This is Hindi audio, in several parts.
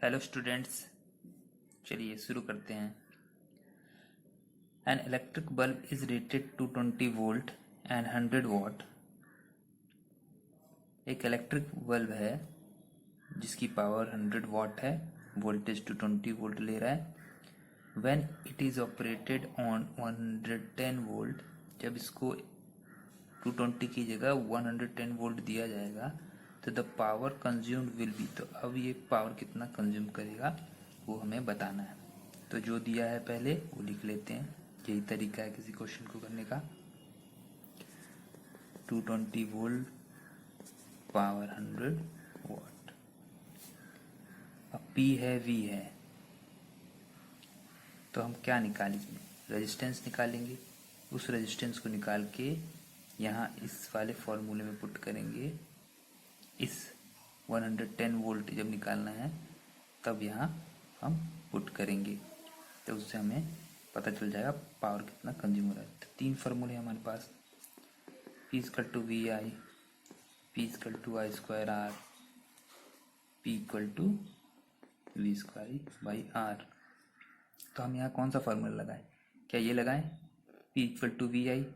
हेलो स्टूडेंट्स, चलिए शुरू करते हैं। An electric bulb is rated to 20 volt and 100 watt. एक इलेक्ट्रिक बल्ब है जिसकी पावर 100 वाट है, वोल्टेज 220 वोल्ट ले रहा है। When it is operated on 110 volt, जब इसको 220 की जगह 110 वोल्ट दिया जाएगा तो the power consumed will be, तो अब ये पावर कितना कंज्यूम करेगा वो हमें बताना है। तो जो दिया है पहले वो लिख लेते हैं, यही तरीका है किसी क्वेश्चन को करने का। 220 वोल्ट पावर 100 वाट। अब P है, V है, तो हम क्या निकालेंगे? रेजिस्टेंस निकालेंगे। उस रेजिस्टेंस को निकाल के यहाँ इस वाले फॉर्मूले में पुट करेंगे। इस 110 वोल्ट जब निकालना है तब यहाँ हम पुट करेंगे, तो उससे हमें पता चल जाएगा पावर कितना कंज्यूम हो रहा है। तो तीन फार्मूले हमारे पास, P equal to V I, P equal to I square R, P equal to V square by R. तो हम यहाँ कौन सा फार्मूला लगाएं? क्या ये लगाएं P इक्वल टू वी आई?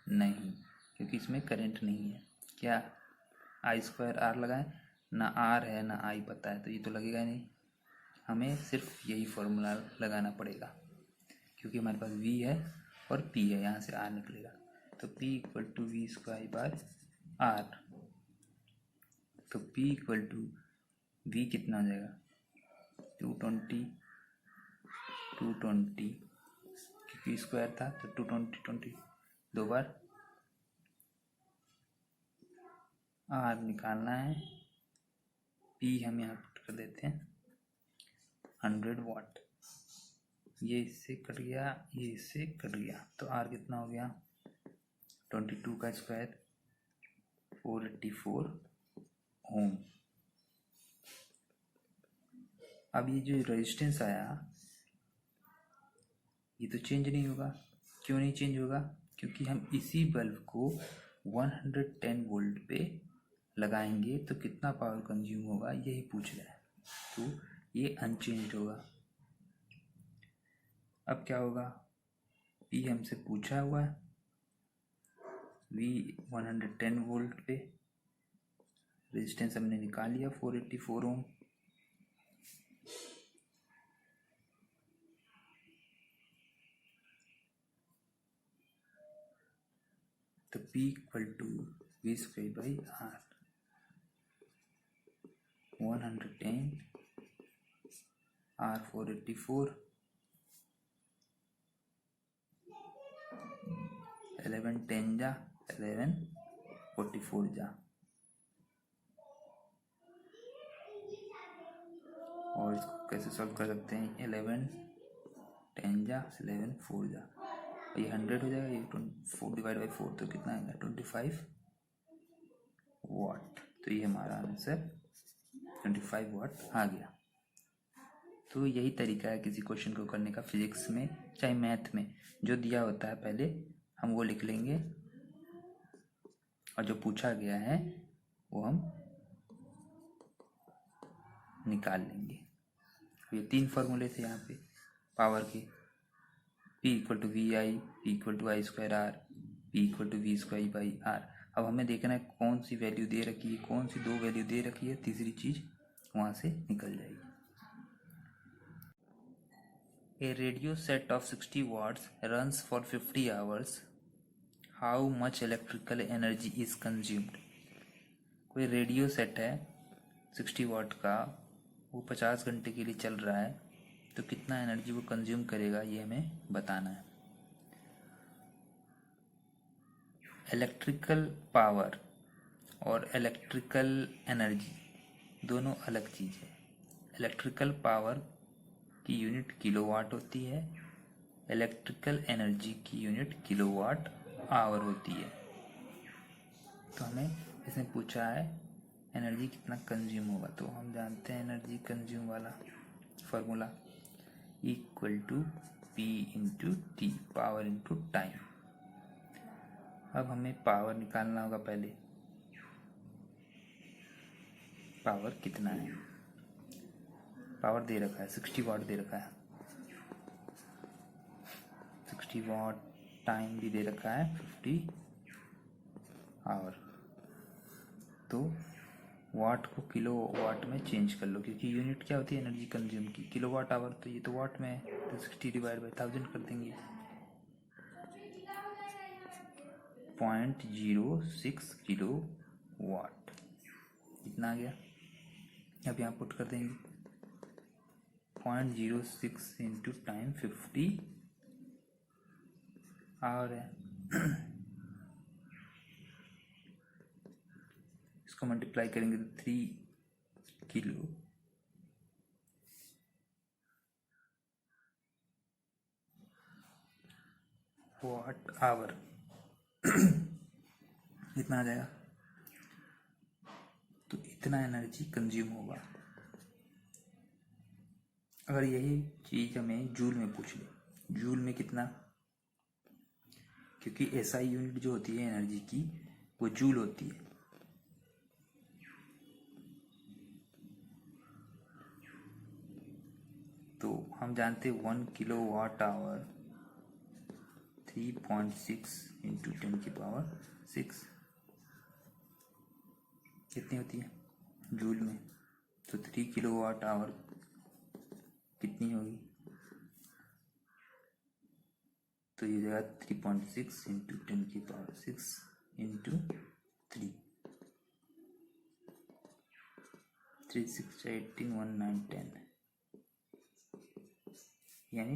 नहीं, क्योंकि इसमें करंट नहीं है। क्या आई स्क्वायर आर लगाएं? ना आर है ना आई पता है, तो ये तो लगेगा नहीं। हमें सिर्फ यही फार्मूला लगाना पड़ेगा, क्योंकि हमारे पास v है और p है, यहाँ से r निकलेगा। तो p equal to V square by R. तो p इक्वल टू v कितना हो जाएगा? 220 क्योंकि स्क्वायर था तो 220 दो बार r निकालना है। p हम यहाँ पुट कर देते हैं 100 वाट। ये इससे कट गया, ये इससे कट गया, तो R कितना हो गया? 22 का स्क्वायर 484 ओम। अब ये जो रेजिस्टेंस आया ये तो चेंज नहीं होगा। क्यों नहीं चेंज होगा? क्योंकि हम इसी बल्ब को 110 वोल्ट पे लगाएंगे तो कितना पावर कंज्यूम होगा यही पूछ रहा है, तो ये अनचेंज होगा। अब क्या होगा? P हमसे पूछा हुआ है, V 110 वोल्ट पे, रेजिस्टेंस हमने निकाल लिया 484 ओम। तो P equal to V square by R. 110 R 484, 11 10 जा 11 44 जा, और इसको कैसे सॉल्व कर सकते हैं? 11 10 जा 11 4 जा, ये 100 हो जाएगा, ये 4 डिवाइड बाई 4 तो कितना आएगा? 25 वाट। तो ये हमारा आंसर 25 वाट आ गया। तो यही तरीका है किसी क्वेश्चन को करने का, फिजिक्स में चाहे मैथ में। जो दिया होता है पहले हम वो लिख लेंगे और जो पूछा गया है वो हम निकाल लेंगे। ये तीन फार्मूले थे यहाँ पे पावर के, P equal to V I, P equal to I square R, P equal to V square by R. अब हमें देखना है कौन सी वैल्यू दे रखी है, कौन सी दो वैल्यू दे रखी है, तीसरी चीज़ वहाँ से निकल जाएगी। A radio set of 60 watts runs for 50 hours. How much electrical energy is consumed? कोई रेडियो सेट है 60 वाट का, वो 50 घंटे के लिए चल रहा है, तो कितना एनर्जी वो कंज्यूम करेगा ये हमें बताना है। इलेक्ट्रिकल पावर और इलेक्ट्रिकल एनर्जी दोनों अलग चीज़ है। इलेक्ट्रिकल पावर की यूनिट किलोवाट होती है, इलेक्ट्रिकल एनर्जी की यूनिट किलोवाट आवर होती है। तो हमें इसने पूछा है एनर्जी कितना कंज्यूम होगा, तो हम जानते हैं एनर्जी कंज्यूम वाला formula equal to P into T, power into time. अब हमें पावर निकालना होगा पहले, पावर कितना है। पावर दे रखा है, 60 वाट दे रखा है, 60 वाट, टाइम भी दे रखा है 50 आवर। तो वाट को किलो वाट में चेंज कर लो, क्योंकि यूनिट क्या होती है एनर्जी कंज्यूम की, किलो वाट आवर, तो ये तो वाट में है, तो 60 डिवाइड बाई 1000 कर देंगे, 0.06 किलो वाट, इतना आ गया। अब यहाँ पुट कर देंगे 0.06 इंटू टाइम 50 आवर है। इसको मल्टीप्लाई करेंगे तो 3 किलो वाट आवर इतना आ जाएगा। तो इतना एनर्जी कंज्यूम होगा। अगर यही चीज हमें जूल में पूछ ले, जूल में कितना, क्योंकि एसआई यूनिट जो होती है एनर्जी की वो जूल होती है। तो हम जानते हैं 1 किलो वाट आवर 3.6 इंटू 10⁶ कितनी होती है जूल में। तो 3 किलो वाट आवर कितनी होगी, तो ये जगह 3.6 इंटू 10⁶ इंटू 3, 3 6 18 1 9 10, यानी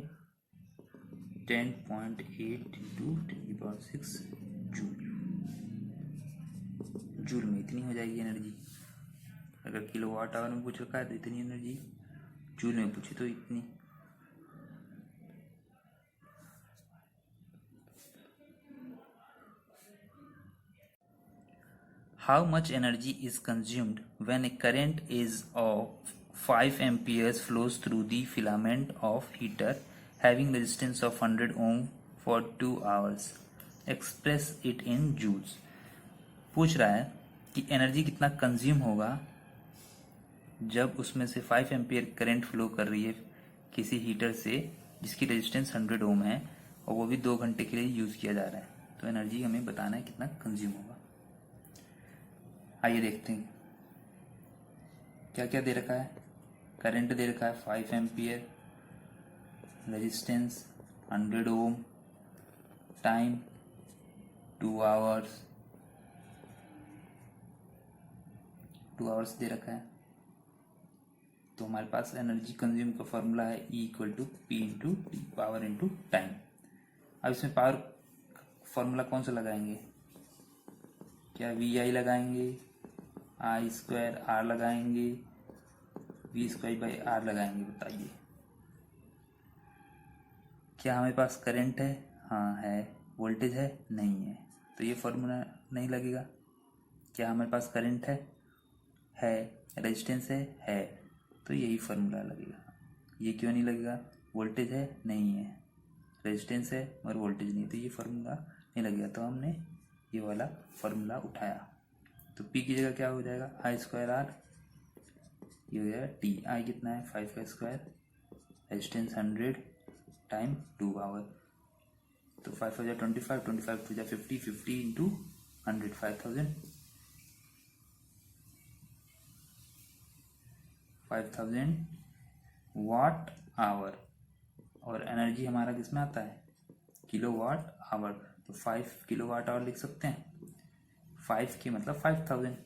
10.8 इंटू 10⁶ जूल। जूल में इतनी हो जाएगी एनर्जी। अगर किलो वाट आवर में पूछ रखा है तो इतनी एनर्जी, जूल में पूछे तो इतनी। How much energy is consumed when a current is of 5 amperes flows through the filament of heater having resistance of 100 ohm for 2 hours? Express it in joules. पूछ रहा है कि एनर्जी कितना कंज्यूम होगा जब उसमें से 5 एम्पियर करंट फ्लो कर रही है किसी हीटर से जिसकी रेजिस्टेंस 100 ओम है और वो भी 2 घंटे के लिए यूज किया जा रहा है। तो एनर्जी हमें बताना है कितना कंज्यूम होगा। आइए देखते हैं क्या क्या दे रखा है। करंट दे रखा है 5 एम्पियर, रेजिस्टेंस 100 ओम, टाइम 2 आवर्स, 2 आवर्स दे रखा है। तो हमारे पास एनर्जी कंज्यूम का फॉर्मूला है E = P × T, power into time. अब इसमें पावर फॉर्मूला कौन सा लगाएंगे, क्या VI लगाएंगे, I² R लगाएंगे, V²/R लगाएंगे, बताइए। क्या हमारे पास करंट है, हाँ है, वोल्टेज है, नहीं है, तो ये फॉर्मूला नहीं लगेगा। क्या हमारे पास करंट है, रेजिस्टेंस है, तो यही फार्मूला लगेगा। ये क्यों नहीं लगेगा, वोल्टेज है, नहीं है, रेजिस्टेंस है और वोल्टेज नहीं, तो ये फार्मूला नहीं लगेगा। तो हमने ये वाला फार्मूला उठाया। तो P की जगह क्या हो जाएगा, I² R, ये हो जाएगा T। I कितना है 5², रेजिस्टेंस 100, टाइम 2 आवर। तो 5 हो जाए 25, 25 हो जाए 50, 50 इंटू 100 5000 वाट आवर। और एनर्जी हमारा किसमें आता है, किलो वाट आवर। तो 5 किलो वाट आवर लिख सकते हैं, 5 के मतलब 5000।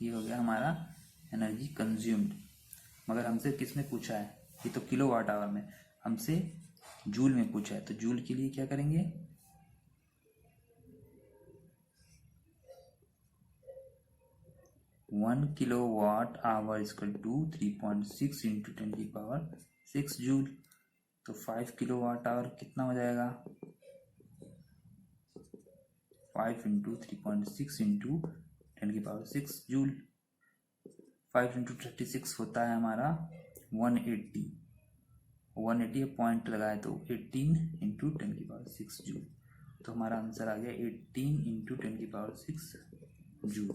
ये हो गया हमारा एनर्जी कंज्यूम्ड। मगर हमसे किस में पूछा है, ये तो किलो वाट आवर में, हमसे जूल में पूछा है। तो जूल के लिए क्या करेंगे, one kilo watt hour equal to 3.6 into 10⁶ joule. तो 5 किलो वाट आवर कितना हो जाएगा, 5 इंटू 3.6 इंटू 10⁶ जूल। 5 इंटू 36 होता है हमारा 180, 180 पॉइंट लगाए तो 18 इंटू 10⁶ जूल। तो हमारा आंसर आ गया 18 इंटू 10⁶ जूल।